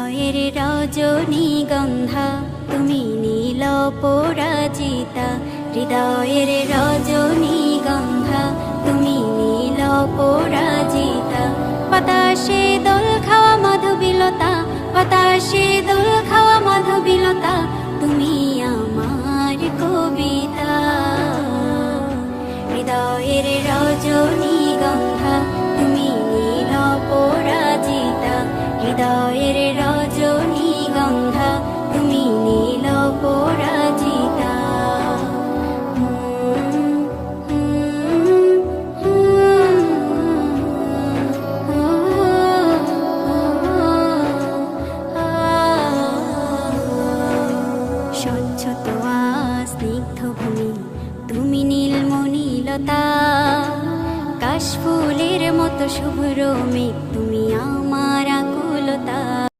হৃদয়ের রজনীগন্ধা তুমি নীল পরাজিতা, হৃদয়ের রজনীগন্ধা তুমি নীল পরাজিতা। বাতাসে দোল খাওয়া মাধবীলতা, বাতাসে দোল খাওয়া মাধবীলতা, তুমি আমার কবিতা। হৃদয়ের রজনীগন্ধা তুমি নীল পরাজিতা, হৃদয়ের রজনীগন্ধা তুমি নীল পরাজিতা। স্বচ্ছ তোয়া স্নিগ্ধ ভূমি তুমি নীলমণিলতা, কাশফুলের মতো শুভ্র মেঘ তুমি